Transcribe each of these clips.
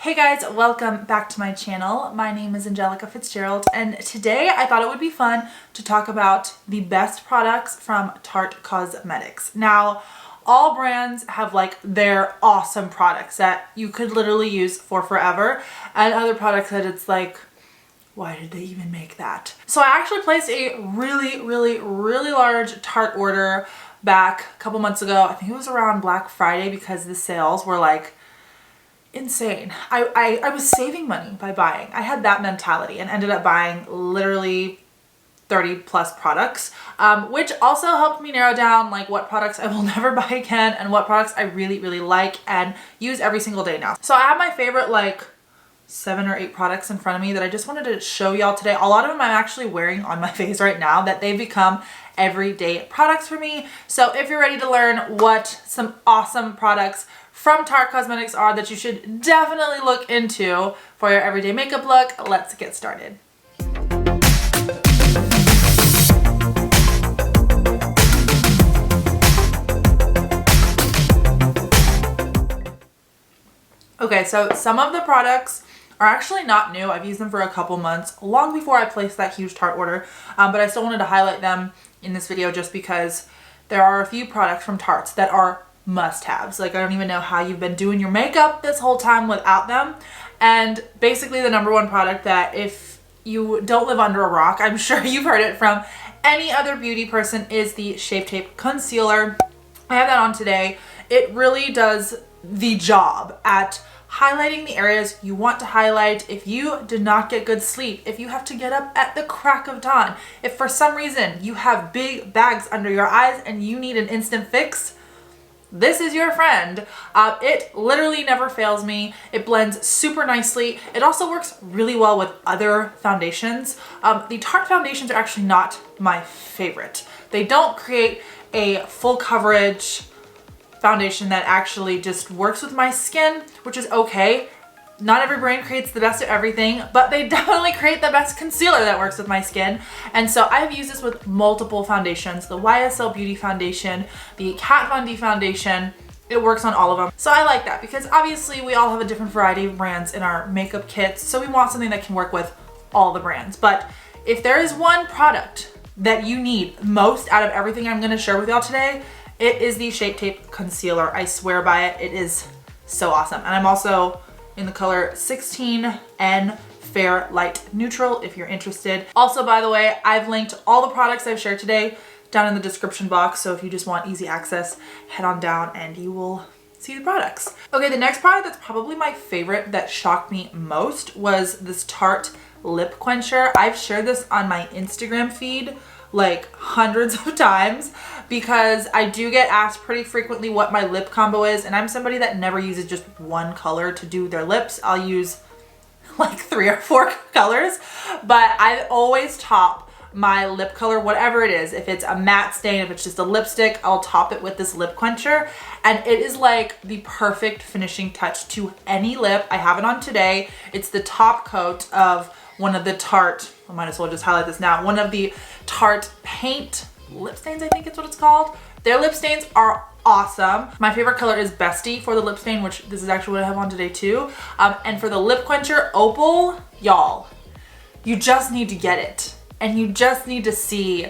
Hey guys, welcome back to my channel. My name is Angelica Fitzgerald, and today I thought it would be fun to talk about the best products from Tarte Cosmetics. Now, all brands have like their awesome products that you could literally use for forever, and other products that it's like, why did they even make that? So I actually placed a really large Tarte order back a couple months ago. I think it was around Black Friday because the sales were like insane. I was saving money by buying. I had that mentality and ended up buying literally 30 plus products, which also helped me narrow down like what products I will never buy again and what products I really like and use every single day now. So I have my favorite like 7 or 8 products in front of me that I just wanted to show y'all today. A lot of them I'm actually wearing on my face right now that they've become everyday products for me. So if you're ready to learn what some awesome products from Tarte Cosmetics are that you should definitely look into for your everyday makeup look, let's get started. Okay, so some of the products are actually not new. I've used them for a couple months, long before I placed that huge Tarte order, but I still wanted to highlight them in this video just because there are a few products from Tarte that are must-haves. Like, I don't even know how you've been doing your makeup this whole time without them. And basically the number one product that if you don't live under a rock, I'm sure you've heard it from any other beauty person, is the Shape Tape Concealer. I have that on today. It really does the job at highlighting the areas you want to highlight. If you did not get good sleep, if you have to get up at the crack of dawn, if for some reason you have big bags under your eyes and you need an instant fix, this is your friend. It literally never fails me. It blends super nicely. It also works really well with other foundations. The Tarte foundations are actually not my favorite. They don't create a full coverage foundation that actually just works with my skin, which is okay. Not every brand creates the best of everything, but they definitely create the best concealer that works with my skin. And so I've used this with multiple foundations, the YSL Beauty foundation, the Kat Von D foundation. It works on all of them. So I like that because obviously we all have a different variety of brands in our makeup kits. So we want something that can work with all the brands. But if there is one product that you need most out of everything I'm gonna share with y'all today, it is the Shape Tape Concealer. I swear by it. It is so awesome. And I'm also in the color 16N Fair Light Neutral if you're interested. Also, by the way, I've linked all the products I've shared today down in the description box. So if you just want easy access, head on down and you will see the products. Okay, the next product that's probably my favorite that shocked me most was this Tarte Lip Quencher. I've shared this on my Instagram feed like hundreds of times because I do get asked pretty frequently what my lip combo is, and I'm somebody that never uses just one color to do their lips. I'll use like 3 or 4 colors, but I always top my lip color, whatever it is. If it's a matte stain, if it's just a lipstick, I'll top it with this lip quencher, and it is like the perfect finishing touch to any lip. I have it on today. It's the top coat of one of the Tarte, I might as well just highlight this now, one of the Tarte Paint lip stains, I think it's what it's called. Their lip stains are awesome. My favorite color is Bestie for the lip stain, which this is actually what I have on today too. And for the lip quencher, Opal, y'all, you just need to get it. And you just need to see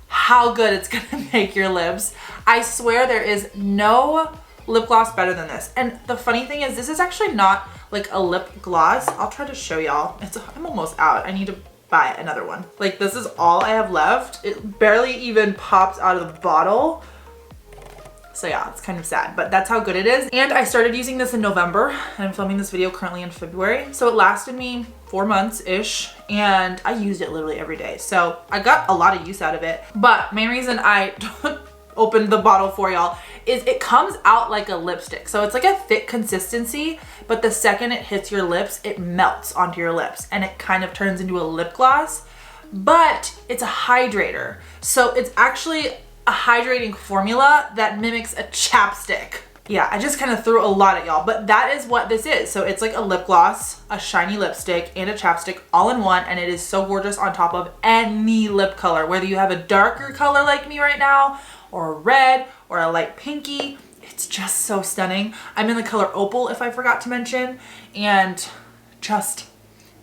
how good it's gonna make your lips. I swear there is no lip gloss better than this. And the funny thing is, this is actually not like a lip gloss. I'll try to show y'all. I'm almost out. I need to buy another one. Like, this is all I have left. It barely even pops out of the bottle. So yeah, it's kind of sad, but that's how good it is. And I started using this in November, and I'm filming this video currently in February. So it lasted me 4 months-ish, and I used it literally every day. So I got a lot of use out of it. But main reason I opened the bottle for y'all is it comes out like a lipstick. So it's like a thick consistency, but the second it hits your lips, it melts onto your lips and it kind of turns into a lip gloss, but it's a hydrator. So it's actually a hydrating formula that mimics a chapstick. Yeah, I just kind of threw a lot at y'all, but that is what this is. So it's like a lip gloss, a shiny lipstick, and a chapstick all in one, and it is so gorgeous on top of any lip color, whether you have a darker color like me right now, or a red, or a light pinky. It's just so stunning. I'm in the color Opal, if I forgot to mention, and just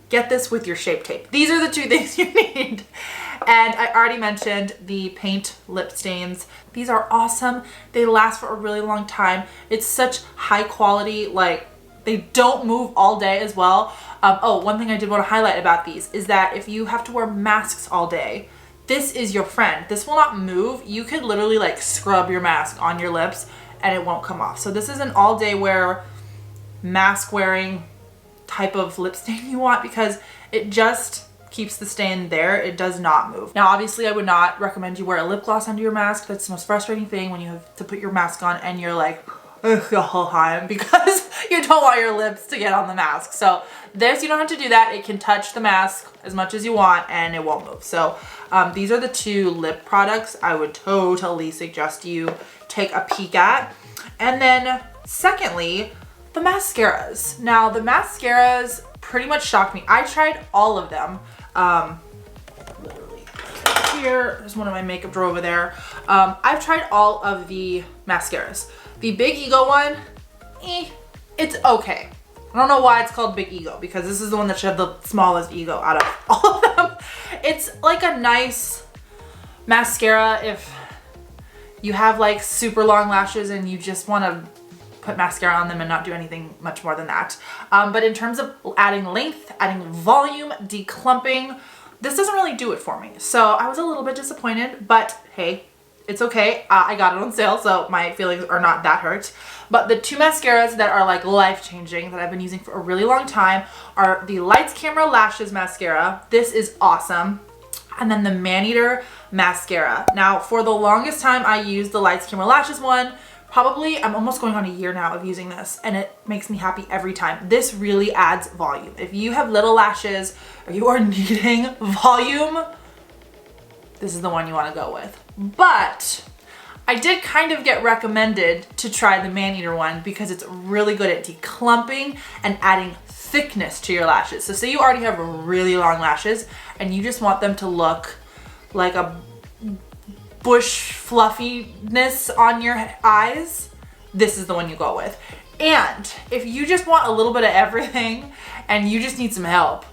get this with your Shape Tape. These are the two things you need. And I already mentioned the paint lip stains. These are awesome. They last for a really long time. It's such high quality, like they don't move all day as well. Oh, one thing I did want to highlight about these is that if you have to wear masks all day, this is your friend. This will not move. You could literally like scrub your mask on your lips and it won't come off. So this is an all day wear, mask wearing type of lip stain you want, because it just keeps the stain there. It does not move. Now, obviously I would not recommend you wear a lip gloss under your mask. That's the most frustrating thing, when you have to put your mask on and you're like, ugh, the whole time, because you don't want your lips to get on the mask. So this, you don't have to do that. It can touch the mask as much as you want and it won't move. So these are the two lip products I would totally suggest you take a peek at. And then secondly, the mascaras. Now the mascaras pretty much shocked me. I tried all of them. Literally here, there's one in my makeup drawer over there. I've tried all of the mascaras. The Big Ego one, it's okay. I don't know why it's called Big Ego, because this is the one that should have the smallest ego out of all of them. It's like a nice mascara if you have like super long lashes and you just want to put mascara on them and not do anything much more than that. But in terms of adding length, adding volume, declumping, this doesn't really do it for me. So I was a little bit disappointed, but hey, it's okay. I got it on sale, so my feelings are not that hurt. But the two mascaras that are like life-changing that I've been using for a really long time are the Lights Camera Lashes Mascara. This is awesome. And then the Maneater Mascara. Now, for the longest time, I used the Lights Camera Lashes one. Probably, I'm almost going on a year now of using this, and it makes me happy every time. This really adds volume. If you have little lashes or you are needing volume, this is the one you want to go with. But I did kind of get recommended to try the Maneater one because it's really good at declumping and adding thickness to your lashes. So say you already have really long lashes and you just want them to look like a bush fluffiness on your eyes, this is the one you go with. And if you just want a little bit of everything and you just need some help,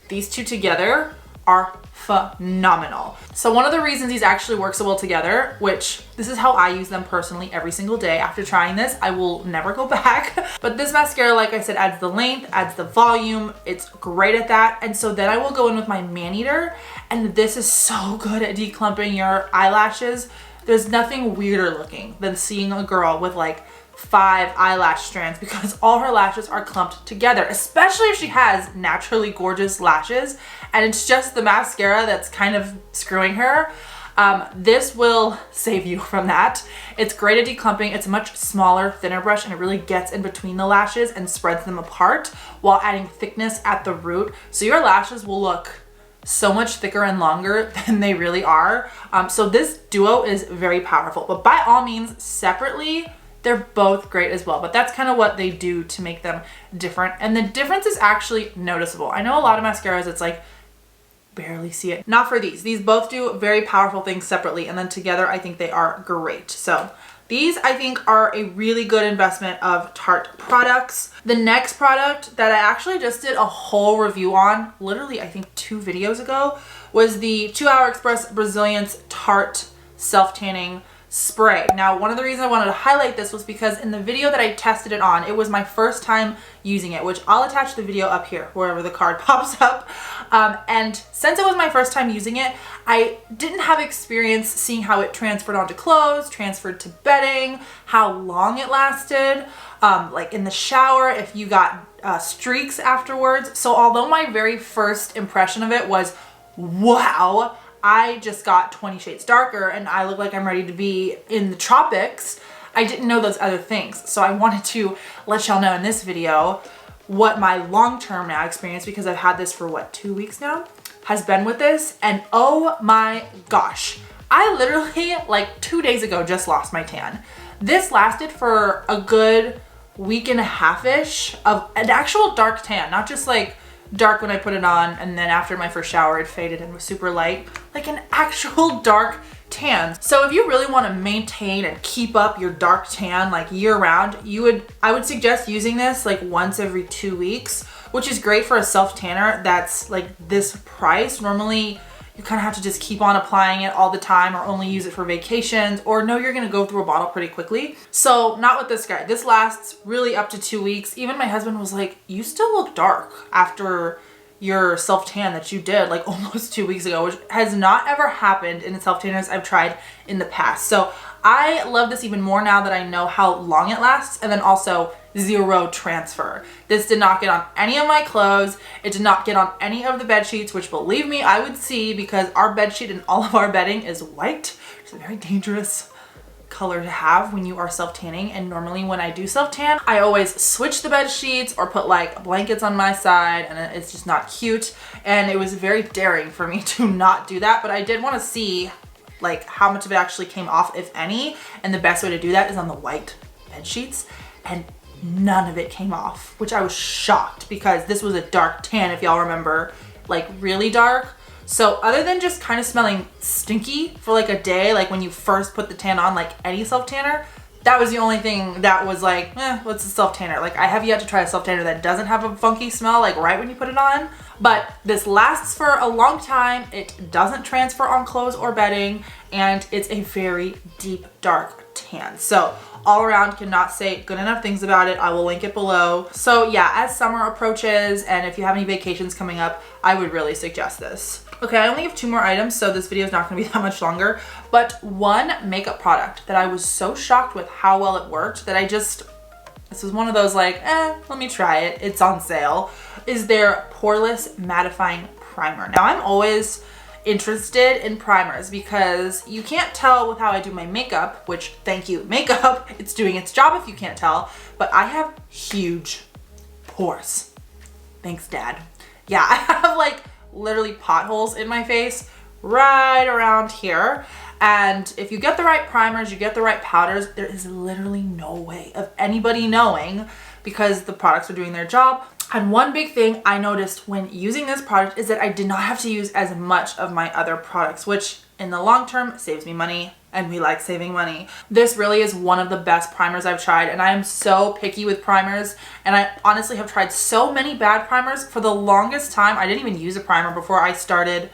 these two together are phenomenal. So one of the reasons these actually work so well together, which this is how I use them personally every single day. After trying this, I will never go back. But this mascara, like I said, adds the length, adds the volume. It's great at that. And so then I will go in with my Maneater, and this is so good at declumping your eyelashes. There's nothing weirder looking than seeing a girl with like 5 eyelash strands, because all her lashes are clumped together, especially if she has naturally gorgeous lashes and it's just the mascara that's kind of screwing her. This will save you from that. It's great at declumping. It's a much smaller, thinner brush, and it really gets in between the lashes and spreads them apart while adding thickness at the root. So your lashes will look so much thicker and longer than they really are. So this duo is very powerful, but by all means, separately, they're both great as well. But that's kind of what they do to make them different. And the difference is actually noticeable. I know a lot of mascaras, it's like, barely see it. Not for these. These both do very powerful things separately, and then together I think they are great. So these I think are a really good investment of Tarte products. The next product that I actually just did a whole review on, literally I think 2 videos ago, was the 2 Hour Express Brazilians Tarte Self-Tanning Spray. Now, one of the reasons I wanted to highlight this was because in the video that I tested it on, it was my first time using it, which I'll attach the video up here, wherever the card pops up. And since it was my first time using it, I didn't have experience seeing how it transferred onto clothes, transferred to bedding, how long it lasted, like in the shower, if you got streaks afterwards. So although my very first impression of it was, wow, I just got 20 shades darker and I look like I'm ready to be in the tropics, I didn't know those other things. So I wanted to let y'all know in this video what my long-term now experience, because I've had this for what, 2 weeks now, has been with this. And oh my gosh, I literally like 2 days ago just lost my tan. This lasted for a good week and a half-ish of an actual dark tan, not just like dark when I put it on and then after my first shower it faded and was super light, like an actual dark tans. So if you really want to maintain and keep up your dark tan like year round, I would suggest using this like once every 2 weeks, which is great for a self tanner that's like this price. Normally you kind of have to just keep on applying it all the time or only use it for vacations or know you're going to go through a bottle pretty quickly. So not with this guy. This lasts really up to 2 weeks. Even my husband was like, you still look dark after your self tan that you did like almost 2 weeks ago, which has not ever happened in the self tanners I've tried in the past. So I love this even more now that I know how long it lasts, and then also zero transfer. This did not get on any of my clothes. It did not get on any of the bed sheets, which believe me, I would see, because our bed sheet and all of our bedding is white. It's a very dangerous color to have when you are self tanning. And normally when I do self tan, I always switch the bed sheets or put like blankets on my side, and it's just not cute. And it was very daring for me to not do that, but I did want to see like how much of it actually came off, if any. And the best way to do that is on the white bed sheets, and none of it came off, which I was shocked because this was a dark tan, if y'all remember, like really dark. So other than just kind of smelling stinky for like a day, like when you first put the tan on, like any self tanner, that was the only thing that was like, what's a self tanner? Like I have yet to try a self tanner that doesn't have a funky smell like right when you put it on. But this lasts for a long time. It doesn't transfer on clothes or bedding, and it's a very deep dark tan. So all around, cannot say good enough things about it. I will link it below. So yeah, as summer approaches and if you have any vacations coming up, I would really suggest this. Okay, I only have 2 more items, so this video is not gonna be that much longer, but one makeup product that I was so shocked with how well it worked that this was one of those like, let me try it, it's on sale, is their Poreless Mattifying Primer. Now I'm always interested in primers because you can't tell with how I do my makeup, which thank you makeup, it's doing its job if you can't tell, but I have huge pores. Thanks, Dad. Yeah, I have like literally potholes in my face right around here. And if you get the right primers, you get the right powders, there is literally no way of anybody knowing because the products are doing their job. And one big thing I noticed when using this product is that I did not have to use as much of my other products, which in the long term saves me money, and we like saving money. This really is one of the best primers I've tried, and I am so picky with primers, and I honestly have tried so many bad primers. For the longest time, I didn't even use a primer before I started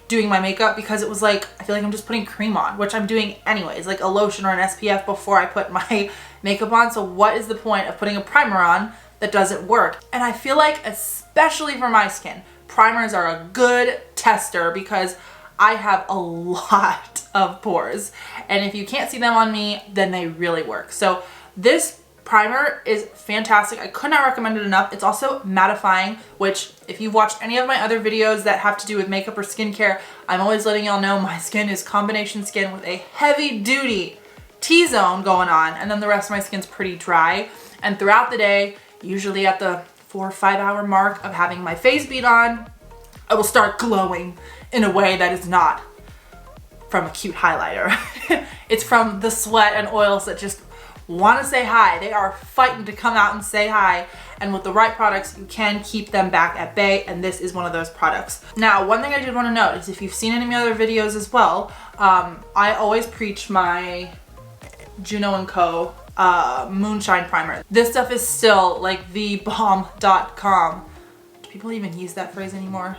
doing my makeup because it was like, I feel like I'm just putting cream on, which I'm doing anyways, like a lotion or an SPF before I put my makeup on. So what is the point of putting a primer on that doesn't work? And I feel like, especially for my skin, primers are a good tester because I have a lot of pores, and if you can't see them on me, then they really work. So this primer is fantastic. I could not recommend it enough. It's also mattifying, which if you've watched any of my other videos that have to do with makeup or skincare, I'm always letting y'all know my skin is combination skin with a heavy duty T-zone going on, and then the rest of my skin's pretty dry. And throughout the day, usually at the 4 or 5 hour mark of having my face beat on, I will start glowing in a way that is not from a cute highlighter. It's from the sweat and oils that just want to say hi. They are fighting to come out and say hi, and with the right products you can keep them back at bay, and this is one of those products. Now, one thing I did want to note is, if you've seen any of my other videos as well, I always preach my Juno & Co. Moonshine Primer. This stuff is still like thebomb.com. Do people even use that phrase anymore?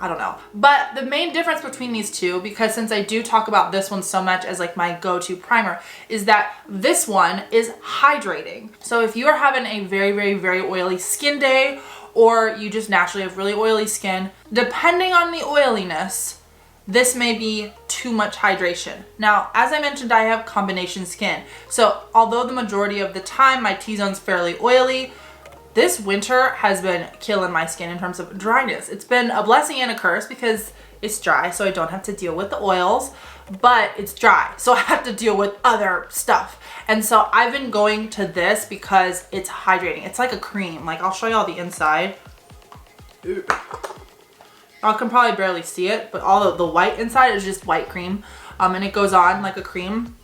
I don't know. But the main difference between these two, because since I do talk about this one so much as like my go-to primer, is that this one is hydrating. So if you are having a very, very, very oily skin day, or you just naturally have really oily skin, depending on the oiliness, this may be too much hydration. Now, as I mentioned, I have combination skin. So although the majority of the time my T-zone's fairly oily, this winter has been killing my skin in terms of dryness. It's been a blessing and a curse because it's dry, so I don't have to deal with the oils, but it's dry, so I have to deal with other stuff. And so I've been going to this because it's hydrating. It's like a cream. Like, I'll show y'all the inside. Y'all can probably barely see it, but all of the white inside is just white cream, and it goes on like a cream.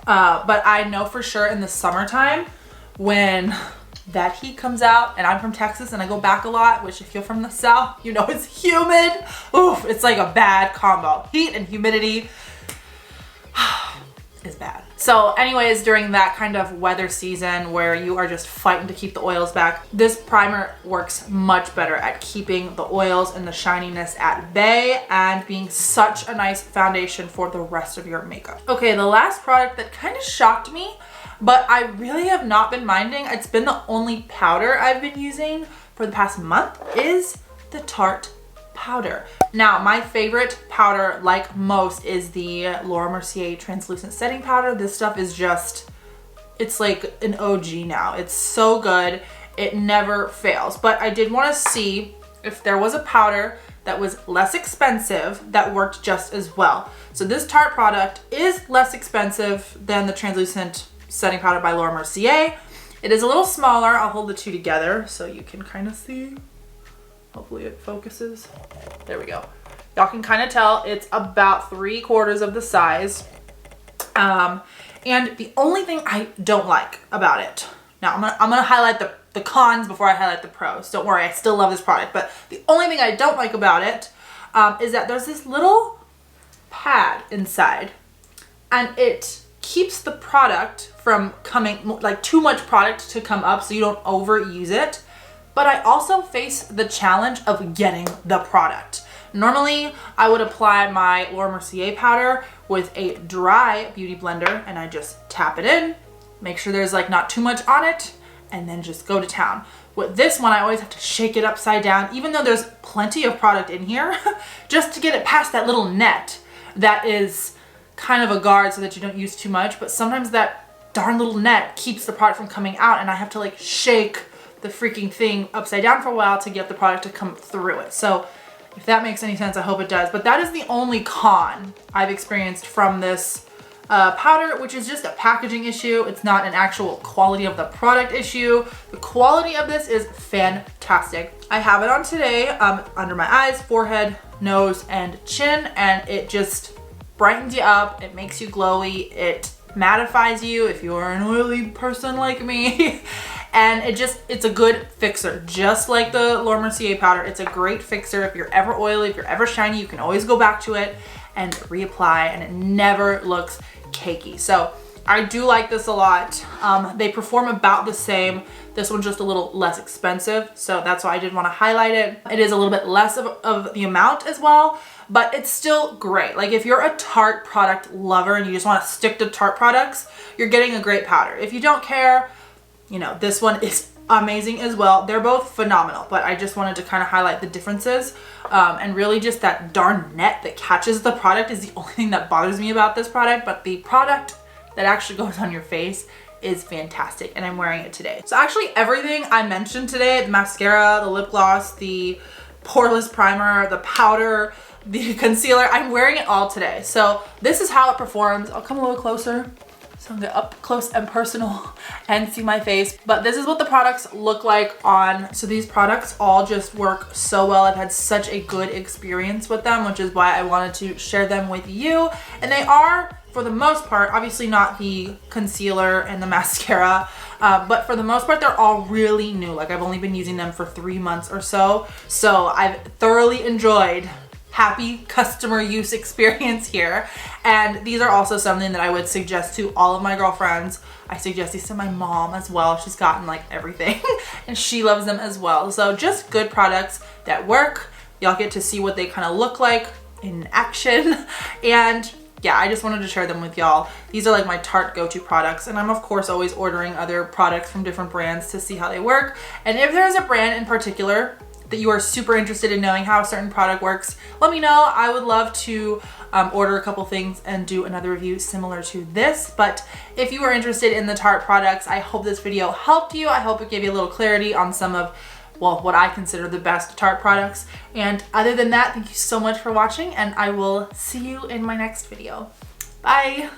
But I know for sure in the summertime, when that heat comes out, and I'm from Texas and I go back a lot, which if you're from the South, you know it's humid. Oof, it's like a bad combo. Heat and humidity. bad. So anyways, during that kind of weather season where you are just fighting to keep the oils back, this primer works much better at keeping the oils and the shininess at bay and being such a nice foundation for the rest of your makeup. Okay, the last product that kind of shocked me, but I really have not been minding, it's been the only powder I've been using for the past month, is the Tarte powder. Now, my favorite powder, like most, is the Laura Mercier translucent setting powder. This stuff is just, it's like an OG now. It's so good. It never fails. But I did want to see if there was a powder that was less expensive that worked just as well. So this Tarte product is less expensive than the translucent setting powder by Laura Mercier. It is a little smaller. I'll hold the two together so you can kind of see. Hopefully it focuses. There we go. Y'all can kind of tell it's about 3/4 of the size. And the only thing I don't like about it, now I'm gonna highlight the cons before I highlight the pros. Don't worry, I still love this product, but the only thing I don't like about it is that there's this little pad inside, and it keeps the product from coming, like too much product to come up so you don't overuse it. But I also face the challenge of getting the product. Normally, I would apply my Laura Mercier powder with a dry beauty blender and I just tap it in, make sure there's like not too much on it, and then just go to town. With this one, I always have to shake it upside down, even though there's plenty of product in here, just to get it past that little net that is kind of a guard so that you don't use too much. But sometimes that darn little net keeps the product from coming out and I have to like shake the freaking thing upside down for a while to get the product to come through it. So if that makes any sense, I hope it does. But that is the only con I've experienced from this powder, which is just a packaging issue. It's not an actual quality of the product issue. The quality of this is fantastic. I have it on today under my eyes, forehead, nose, and chin, and it just brightens you up. It makes you glowy. It mattifies you if you're an oily person like me. And it's a good fixer, just like the Laura Mercier powder. It's a great fixer. If you're ever oily, if you're ever shiny, you can always go back to it and reapply, and it never looks cakey. So I do like this a lot. They perform about the same. This one's just a little less expensive, so that's why I did want to highlight it. It is a little bit less of the amount as well, but it's still great. Like if you're a Tarte product lover and you just want to stick to Tarte products, you're getting a great powder. If you don't care, you know, this one is amazing as well. They're both phenomenal, but I just wanted to kind of highlight the differences. And really just that darn net that catches the product is the only thing that bothers me about this product, but the product that actually goes on your face is fantastic, and I'm wearing it today. So actually everything I mentioned today, the mascara, the lip gloss, the poreless primer, the powder, the concealer, I'm wearing it all today. So this is how it performs. I'll come a little closer so I can get up close and personal and see my face. But this is what the products look like on. So these products all just work so well. I've had such a good experience with them, which is why I wanted to share them with you. And they are, for the most part, obviously not the concealer and the mascara, but for the most part, they're all really new. Like I've only been using them for 3 months or so. So I've thoroughly enjoyed happy customer use experience here. And these are also something that I would suggest to all of my girlfriends. I suggest these to my mom as well. She's gotten like everything and she loves them as well. So just good products that work. Y'all get to see what they kind of look like in action. And yeah, I just wanted to share them with y'all. These are like my Tarte go-to products, and I'm of course always ordering other products from different brands to see how they work. And if there's a brand in particular that you are super interested in knowing how a certain product works, let me know. I would love to order a couple things and do another review similar to this. But if you are interested in the Tarte products, I hope this video helped you. I hope it gave you a little clarity on some of, well, what I consider the best Tarte products. And other than that, thank you so much for watching, and I will see you in my next video. Bye.